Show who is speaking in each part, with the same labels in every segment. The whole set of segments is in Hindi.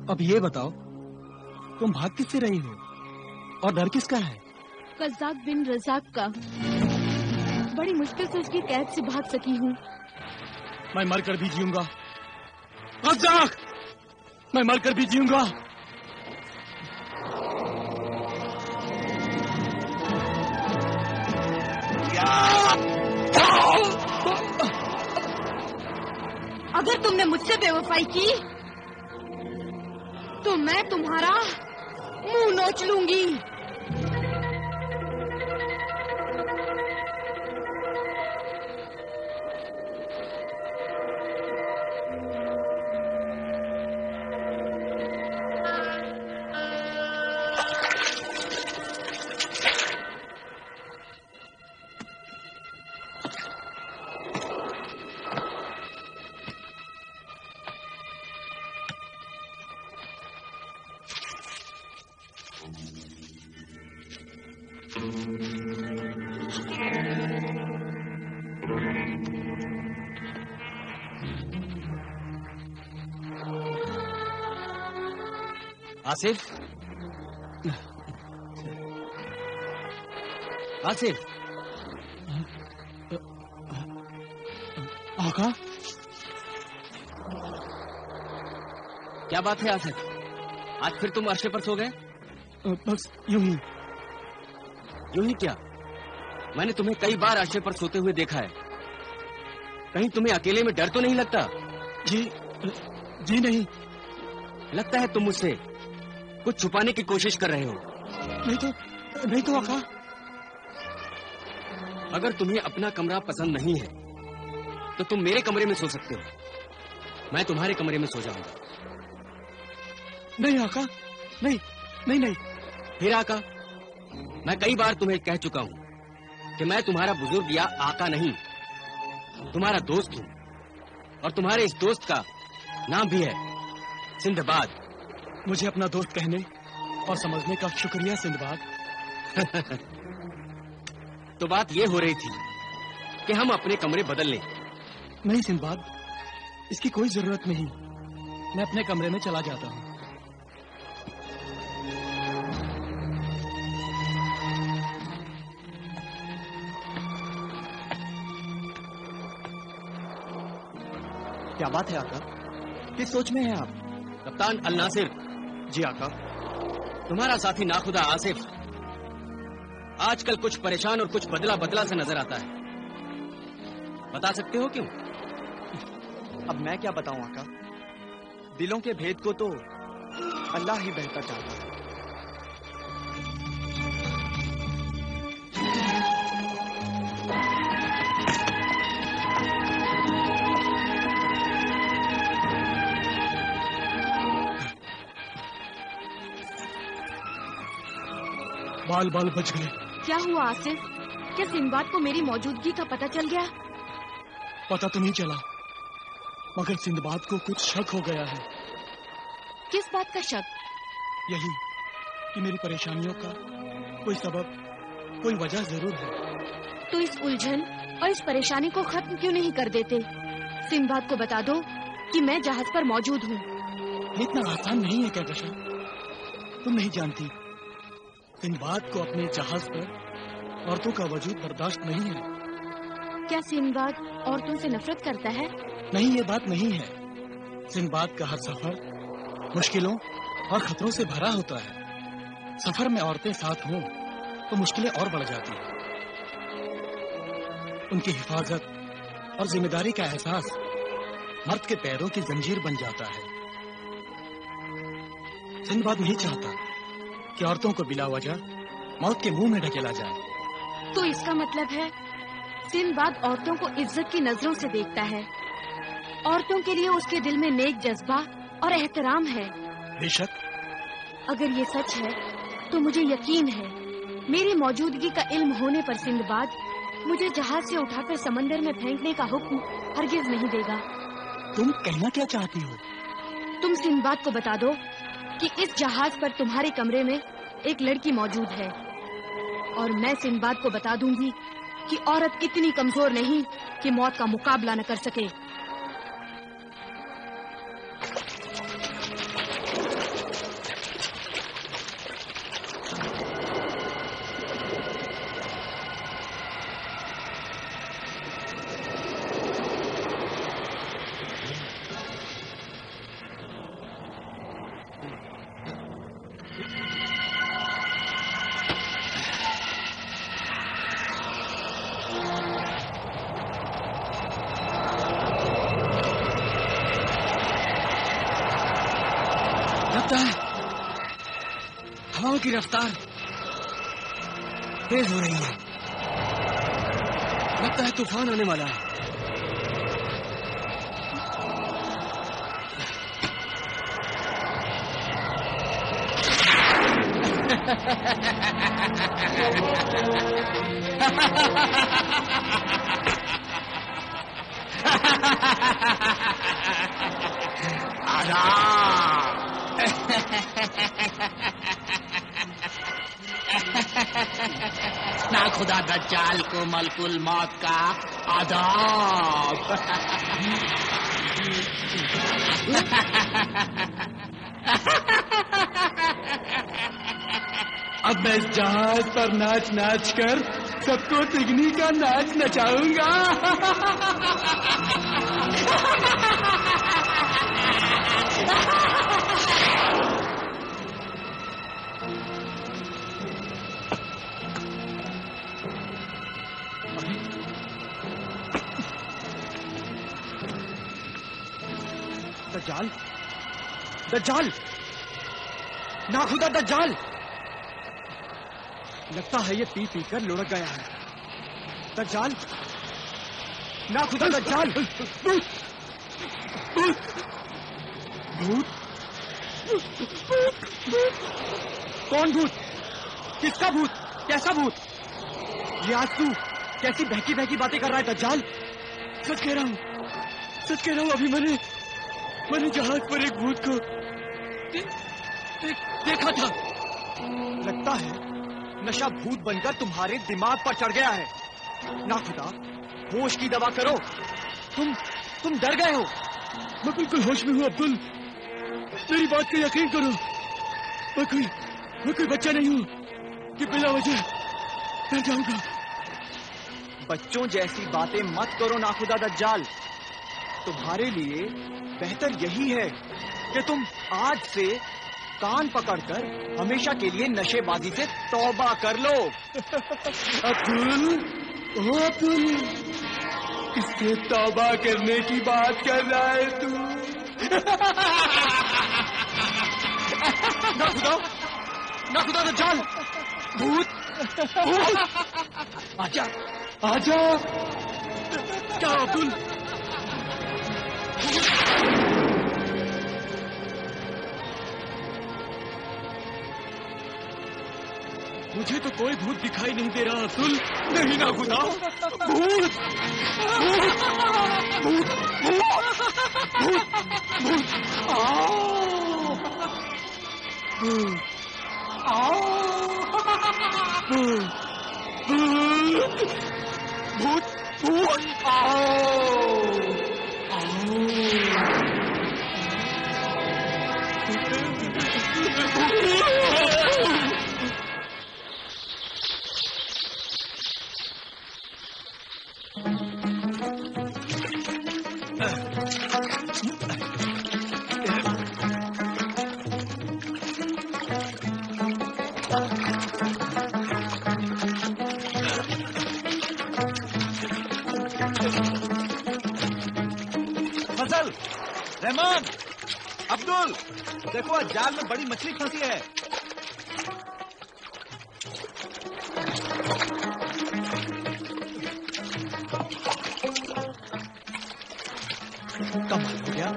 Speaker 1: अब ये बताओ, तुम भाग किससे रही हो और डर किसका है?
Speaker 2: कज़्ज़ाक बिन रज़ाक का। बड़ी मुश्किल से उसकी कैद से भाग सकी हूँ।
Speaker 1: मैं मरकर भी जीऊंगा कज़्ज़ाक, मैं मरकर भी जीऊंगा।
Speaker 2: अगर तुमने मुझसे बेवफाई की तो मैं तुम्हारा मुंह नोच लूंगी।
Speaker 3: आसिफ, आसिफ।
Speaker 1: आका,
Speaker 3: क्या बात है आसिफ? आज फिर तुम अर्शे पर सो गए?
Speaker 1: बस यूं ही।
Speaker 3: यूं ही क्या? मैंने तुम्हें कई बार अर्शे पर सोते हुए देखा है। कहीं तुम्हें अकेले में डर तो नहीं लगता?
Speaker 1: जी नहीं।
Speaker 3: लगता है तुम मुझसे कुछ छुपाने की कोशिश कर रहे हो।
Speaker 1: नहीं तो आका।
Speaker 3: अगर तुम्हें अपना कमरा पसंद नहीं है तो तुम मेरे कमरे में सो सकते हो। मैं तुम्हारे कमरे में सो जाऊंगा।
Speaker 1: नहीं आका, नहीं नहीं नहीं।
Speaker 3: फिर आका? मैं कई बार तुम्हें कह चुका हूं कि मैं तुम्हारा बुजुर्ग या आका नहीं, तुम्हारा दोस्त हूं। और तुम्हारे इस दोस्त का नाम भी है सिंदबाद।
Speaker 1: मुझे अपना दोस्त कहने और समझने का शुक्रिया सिंदबाद।
Speaker 3: तो बात ये हो रही थी कि हम अपने कमरे बदल लें।
Speaker 1: नहीं सिंदबाद, इसकी कोई जरूरत नहीं। मैं अपने कमरे में चला जाता हूँ।
Speaker 4: क्या बात है आका? किस सोच में हैं आप?
Speaker 3: कप्तान अल नासिर।
Speaker 4: जी आका।
Speaker 3: तुम्हारा साथी नाखुदा आसिफ आजकल कुछ परेशान और कुछ बदला बदला से नजर आता है। बता सकते हो क्यों?
Speaker 4: अब मैं क्या बताऊं आका? दिलों के भेद को तो अल्लाह ही बेहतर जानता है।
Speaker 1: बाल बाल बच गए।
Speaker 2: क्या हुआ आसिफ? क्या सिंदबाद को मेरी मौजूदगी का पता चल गया?
Speaker 1: पता तो नहीं चला, मगर सिंदबाद को कुछ शक हो गया है।
Speaker 2: किस बात का शक?
Speaker 1: यही कि मेरी परेशानियों का कोई सबब, कोई वजह जरूर है।
Speaker 2: तो इस उलझन और इस परेशानी को खत्म क्यों नहीं कर देते? सिंदबाद को बता दो कि मैं जहाज पर मौजूद हूँ।
Speaker 1: इतना आसान नहीं है कहकशा। तुम नहीं जानती, सिंदबाद को अपने जहाज पर औरतों का वजूद बर्दाश्त नहीं है।
Speaker 2: क्या सिंदबाद औरतों से नफरत करता है?
Speaker 1: नहीं, ये बात नहीं है। सिंदबाद का हर सफर मुश्किलों और खतरों से भरा होता है। सफर में औरतें साथ हों तो मुश्किलें और बढ़ जाती हैं। उनकी हिफाजत और जिम्मेदारी का एहसास मर्द के पैरों की जंजीर बन जाता है। सिंदबाद नहीं चाहता कि औरतों को बिला वजह मौत के मुंह में ढकेला जाए।
Speaker 2: तो इसका मतलब है सिंदबाद औरतों को इज्जत की नजरों से देखता है। औरतों के लिए उसके दिल में नेक जज्बा और एहतराम है।
Speaker 1: बेशक।
Speaker 2: अगर ये सच है तो मुझे यकीन है मेरी मौजूदगी का इल्म होने पर सिंदबाद मुझे जहाज से उठाकर समंदर में फेंकने का हुक्म हरगिज नहीं देगा।
Speaker 1: तुम कहना क्या चाहती हो?
Speaker 2: तुम सिंदबाद को बता दो कि इस जहाज पर तुम्हारे कमरे में एक लड़की मौजूद है, और मैं सिंदबाद को बता दूंगी कि औरत इतनी कमजोर नहीं कि मौत का मुकाबला न कर सके।
Speaker 3: लगता है हवाओं की रफ्तार तेज हो रही है। लगता है तूफान आने वाला है।
Speaker 1: ना खुदा दज्जाल को मलकुल मौत का आदाब। अब मैं इस जहाज पर नाच नाच कर सबको तिगनी का नाच नचाऊंगा।
Speaker 4: दज्जाल, दज्जाल, ना खुदा दज्जाल। लगता है ये पी पी कर लुढ़क गया है। दज्जाल, ना खुदा दज्जाल। भूत? कौन भूत? किसका भूत? कैसा भूत? ये आज तू कैसी बहकी बहकी बातें कर रहा है दज्जाल?
Speaker 1: सच कह रहा हूँ, सच कह रहा हूँ। अभी मैंने जहाज पर एक भूत को देखा था।
Speaker 4: लगता है नशा भूत बनकर तुम्हारे दिमाग पर चढ़ गया है। ना खुदा, होश की दवा करो। तुम डर गए हो।
Speaker 1: मैं बिल्कुल होश में हूँ अब्दुल, मेरी बात पे यकीन करो। मैं कोई बच्चा नहीं हूँ कि बिना वजह डर जाऊंगा।
Speaker 4: बच्चों जैसी बातें मत करो ना खुदा दज्जाल। तुम्हारे लिए बेहतर यही है कि तुम आज से कान पकड़कर हमेशा के लिए नशेबाजी से तौबा कर लो।
Speaker 1: अब्दुल, ओ अब्दुल, किससे तौबा करने की बात कर रहा है तू?
Speaker 4: ना खुदा दज्जाल, भूत,
Speaker 1: आजा, आजा। क्या अब्दुल? मुझे तो कोई भूत दिखाई नहीं दे रहा अब्दुल।
Speaker 4: नहीं ना खुदा, भूत, भूत, भूत, भूत, भूत, भूत, भूत,
Speaker 5: फजल, रहमान, अब्दुल, देखो आज जाल में बड़ी मछली फंसी है।
Speaker 4: कमाल हो गया।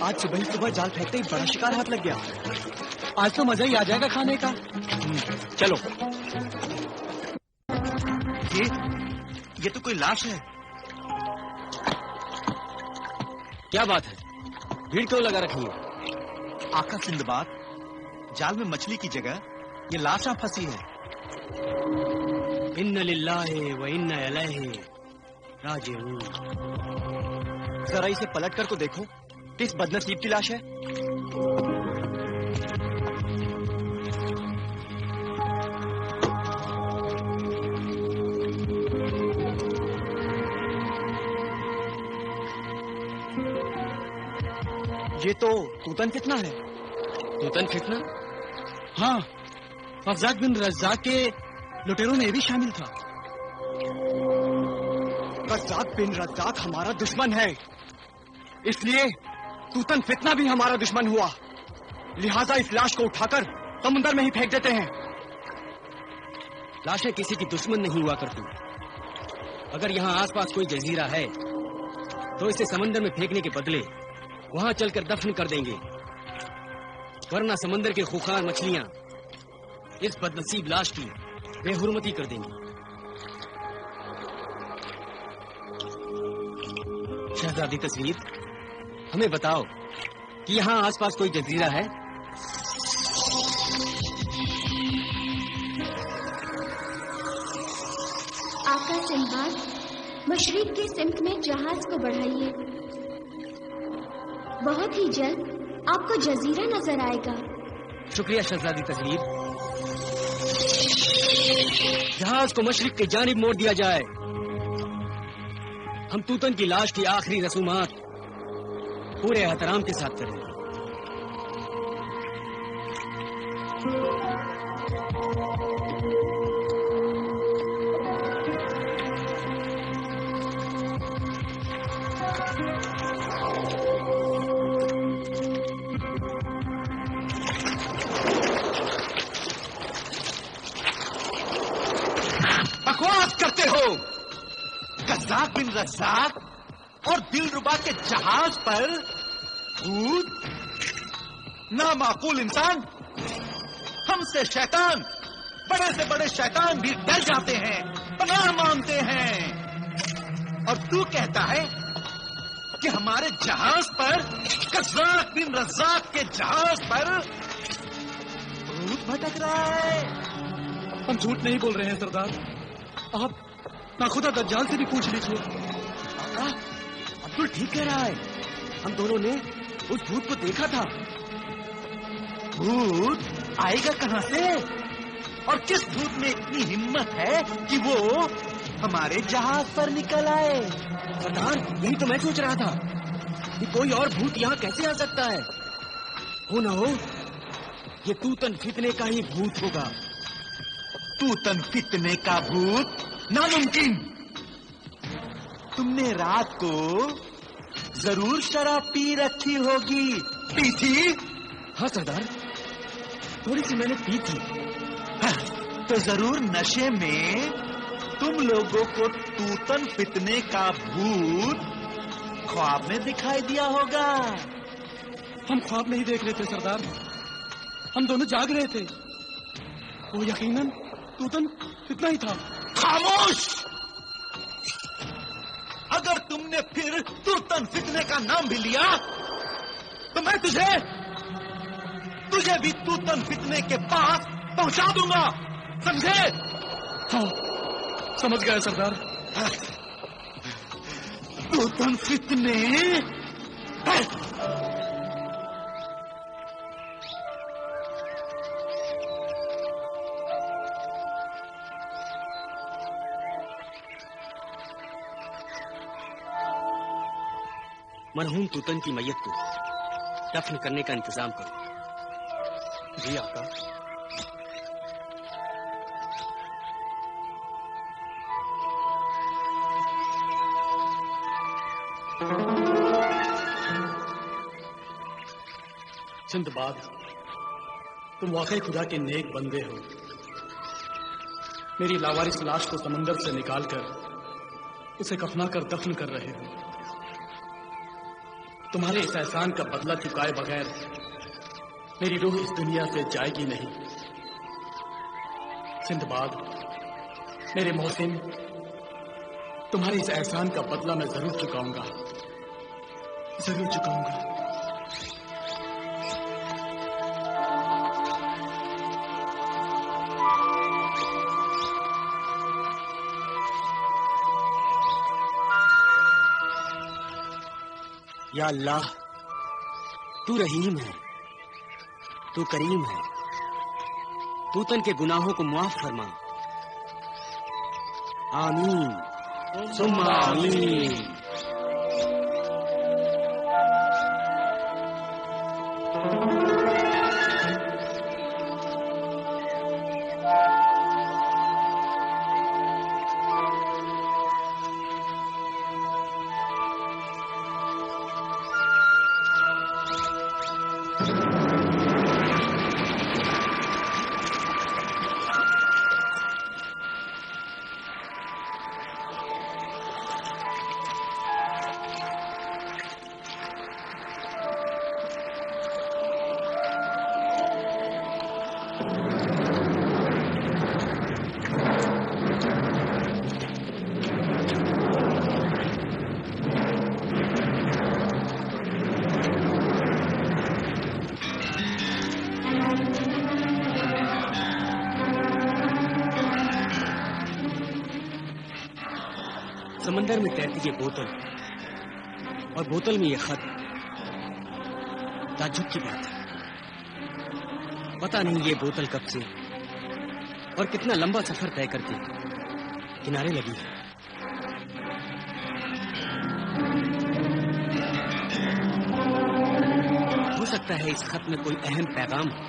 Speaker 4: आज सुबह ही सुबह जाल फेंकते ही बड़ा शिकार हाथ लग गया।
Speaker 1: आज तो मजा ही आ जाएगा खाने का।
Speaker 4: चलो।
Speaker 5: ये तो कोई लाश है।
Speaker 3: क्या बात है, भीड़ क्यों लगा रखी है?
Speaker 5: आका सिंदबाद, जाल में मछली की जगह ये लाश यहाँ फंसी है।
Speaker 3: इन्ना लिल्लाहि व इन्ना इलैहि राजिऊन।
Speaker 4: जरा इसे पलट कर तो देखो, किस बदनसीब की लाश है। ये तो तूतन फितना है।
Speaker 3: तूतन फितना?
Speaker 1: हाँ, रज़्ज़ाक बिन रज़्ज़ाक के लुटेरों में ये भी शामिल था।
Speaker 4: रज़्ज़ाक बिन रज़्ज़ाक हमारा दुश्मन है, इसलिए तूतन फितना भी हमारा दुश्मन हुआ। लिहाजा इस लाश को उठाकर समुंदर में ही फेंक देते हैं।
Speaker 3: लाशें किसी की दुश्मन नहीं हुआ करती। अगर यहाँ आसपास कोई जजीरा है तो इसे समंदर में फेंकने के बदले वहां चलकर दफन कर देंगे, वरना समंदर के खूंखार मछलियां इस बदनसीब लाश की बेहुरमती कर देंगी। शहजादी तस्वीर, हमें बताओ कि यहाँ आसपास कोई जजीरा है?
Speaker 6: आका सिंबाद, मशरिक की सिमत में जहाज को बढ़ाइए। बहुत ही जल्द आपको जजीरा नजर आएगा।
Speaker 3: शुक्रिया शहजादी तस्वीर। जहाज को मशरिक की जानिब मोड़ दिया जाए। हम तूतन की लाश की आखिरी रसूमात पूरे एहतराम के साथ करेंगे।
Speaker 5: बकवास करते हो। रज़्ज़ाक बिन रज़्ज़ाक और दिलरुबा के जहाज पर भूत? नामाकूल इंसान, हमसे शैतान, बड़े से बड़े शैतान भी डर जाते हैं, पनाह मांगते हैं। और तू कहता है कि हमारे जहाज पर, रज़्ज़ाक बिन रज़्ज़ाक के जहाज पर भूत भटक रहा है।
Speaker 1: हम झूठ नहीं बोल रहे हैं सरदार। आप नाखुदा दज्जाल से भी पूछ लीजिए।
Speaker 3: आका, अब्दुल ठीक कह रहा है। हम दोनों ने उस भूत को देखा था।
Speaker 5: भूत आएगा कहां से? और किस भूत में इतनी हिम्मत है कि वो हमारे जहाज पर निकल आए?
Speaker 3: सरदार, यही तो मैं सोच रहा था कि कोई और भूत यहाँ कैसे आ सकता है। हो ना हो ये तूतन फितने का ही भूत होगा।
Speaker 5: तूतन फितने का भूत? नामुमकिन। तुमने रात को जरूर शराब पी रखी होगी। पी थी?
Speaker 3: हाँ सरदार, थोड़ी सी मैंने पी थी।
Speaker 5: हाँ, तो जरूर नशे में तुम लोगों को तूतन फितने का भूत ख्वाब में दिखाई दिया होगा।
Speaker 1: हम ख्वाब नहीं देख रहे थे सरदार, हम दोनों जाग रहे थे। वो यकीनन तूतन कितना ही था।
Speaker 5: खामोश! अगर तुमने फिर तूतन फितने का नाम भी लिया तो मैं तुझे भी तूतन फितने के पास पहुंचा दूंगा, समझे?
Speaker 1: हाँ, समझ गए सरदार।
Speaker 5: तूतन फितने
Speaker 3: मरहूम तूतन की मैयत को दफन करने का इंतजाम करो।
Speaker 1: जी आका। सिंदबाद, तुम वाकई खुदा के नेक बंदे हो। मेरी लावारिस लाश को समंदर से निकालकर उसे कफना कर दफन कर रहे हो। तुम्हारे इस एहसान का बदला चुकाए बगैर मेरी रूह इस दुनिया से जाएगी नहीं। सिंदबाद, मेरे मोहसिन, तुम्हारे इस एहसान का बदला मैं जरूर चुकाऊंगा, जरूर चुकाऊंगा।
Speaker 3: या अल्लाह, तू रहीम है, तू करीम है। तूतन के गुनाहों को माफ फरमा। आमीन सुम्मा आमीन। समंदर में तैरती ये बोतल और बोतल में ये खत, ताज्जुब की बात है। पता नहीं ये बोतल कब से और कितना लंबा सफर तय करके किनारे लगी है। हो सकता है इस खत में कोई अहम पैगाम हो।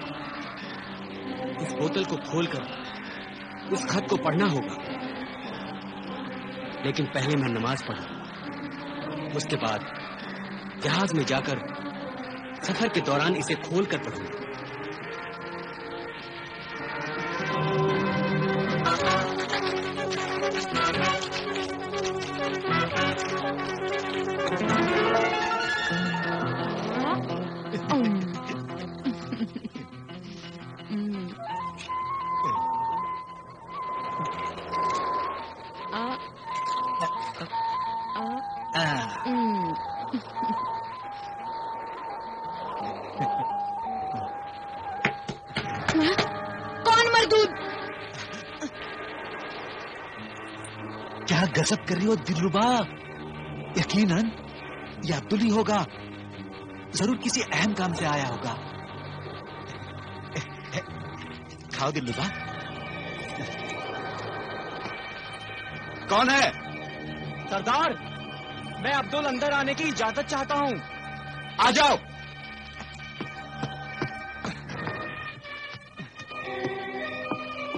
Speaker 3: इस बोतल को खोलकर इस खत को पढ़ना होगा, लेकिन पहले मैं नमाज पढ़ूं, उसके बाद जहाज में जाकर सफर के दौरान इसे खोलकर पढ़ूंगा।
Speaker 2: कौन मर्दूद?
Speaker 5: क्या गजब कर रही हो दिलरुबा? यकीनन ये अब्दुल ही होगा। जरूर किसी अहम काम से आया होगा। खाओ दिलरुबा।
Speaker 4: कौन है? सरदार, मैं अब्दुल अंदर आने की इजाजत चाहता हूँ।
Speaker 5: आ जाओ।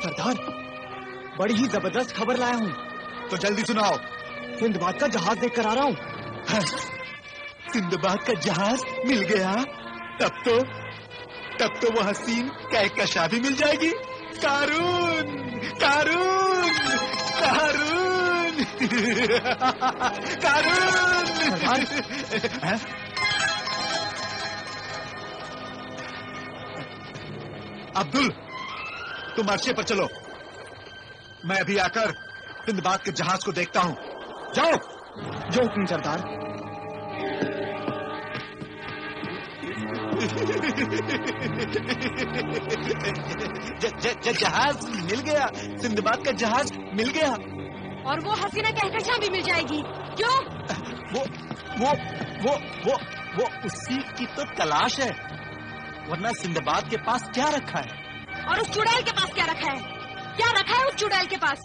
Speaker 4: सरदार, बड़ी ही जबरदस्त खबर लाया हूँ।
Speaker 5: तो जल्दी सुनाओ।
Speaker 4: सिंदबाद का जहाज देख कर आ रहा हूँ।
Speaker 5: सिंदबाद का जहाज मिल गया? तब तो वो हसीन कहकशा भी मिल जाएगी। कारून, कारून, कारून, कारून। अब्दुल, तुम अर्शे पर चलो। मैं अभी आकर सिंदबाद के जहाज को देखता हूँ। जाओ।
Speaker 4: जो हुक्म सरदार।
Speaker 5: जहाज मिल गया। सिंदबाद का जहाज मिल गया।
Speaker 2: और वो हसीना कहकशा भी मिल जाएगी। क्यों?
Speaker 5: वो उसी की तो तलाश है, वरना सिंदबाद के पास क्या रखा है?
Speaker 2: और उस चुड़ैल के पास क्या रखा है? क्या रखा है उस चुड़ैल के पास?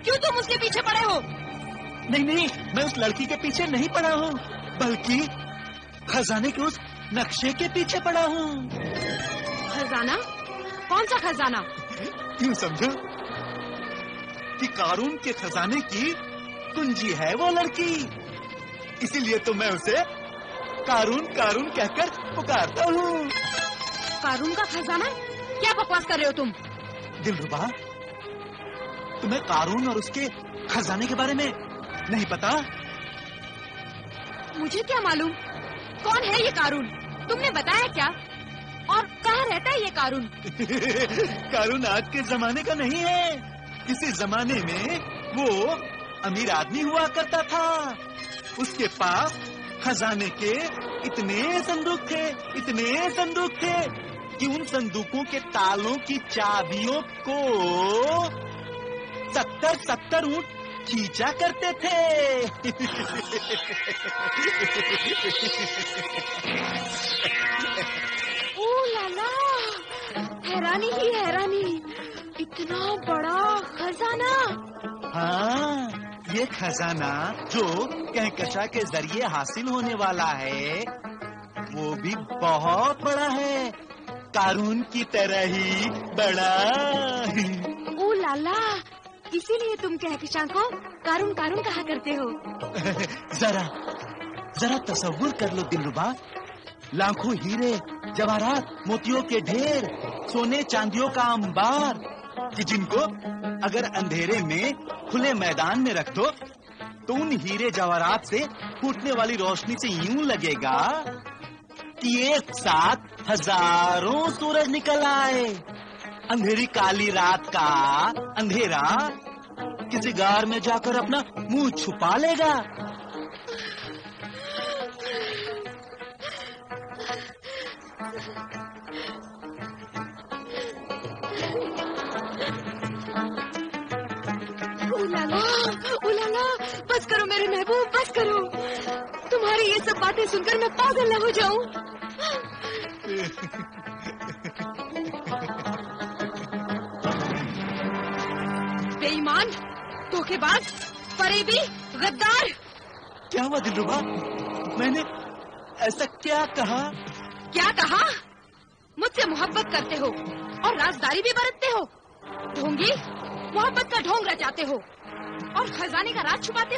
Speaker 2: क्यों तुम उसके पीछे पड़े हो?
Speaker 5: नहीं, मैं उस लड़की के पीछे नहीं पड़ा हूँ, बल्कि खजाने के उस नक्शे के पीछे पड़ा हूँ।
Speaker 2: खजाना? कौन सा खजाना?
Speaker 5: यूं समझो कि कारून के खजाने की कुंजी है वो लड़की। इसीलिए तो मैं उसे कारून कारून कहकर पुकारता हूँ।
Speaker 2: कारून का खजाना? क्या बकवास कर रहे हो तुम?
Speaker 5: दिलरुबा, तुम्हें कारून और उसके खजाने के बारे में नहीं पता?
Speaker 2: मुझे क्या मालूम कौन है ये कारून? तुमने बताया क्या? और कहाँ रहता है ये कारून?
Speaker 5: कारून आज के जमाने का नहीं है। किसी जमाने में वो अमीर आदमी हुआ करता था। उसके पास खजाने के इतने संदूक थे कि उन संदूकों के तालों की चाबियों को 70 ऊंट खींचा करते थे।
Speaker 2: ओ लाला, हैरानी ही हैरानी, इतना बड़ा खजाना।
Speaker 5: हाँ, ये खजाना जो कहकशा के जरिए हासिल होने वाला है, वो भी बहुत बड़ा है, कारून की तरह ही बड़ा।
Speaker 2: ओ लाला, इसीलिए तुम कहकशा को कारून कारून कहा करते हो।
Speaker 5: जरा तसव्वुर कर लो दिलरुबा, लाखों हीरे जवाहरात मोतियों के ढेर, सोने चांदियों का अंबार, कि जिनको अगर अंधेरे में खुले मैदान में रख दो तो उन हीरे जवाहरात से फूटने वाली रोशनी से यूं लगेगा कि एक साथ हजारों सूरज निकल आए। अंधेरी काली रात का अंधेरा किसी गार में जाकर अपना मुंह छुपा लेगा। उलाला,
Speaker 2: बस करो मेरे महबूब, बस करो। तुम्हारी ये सब बातें सुनकर मैं पागल न हो जाऊं। बेईमान, धोखेबाज, फरेबी, गद्दार।
Speaker 5: क्या हुआ दिलरुबा? मैंने ऐसा क्या कहा?
Speaker 2: क्या कहा? मुझसे मोहब्बत करते हो और राजदारी भी बरतते हो। ढोंगी, मोहब्बत का ढोंग रचाते हो और खजाने का राज छुपाते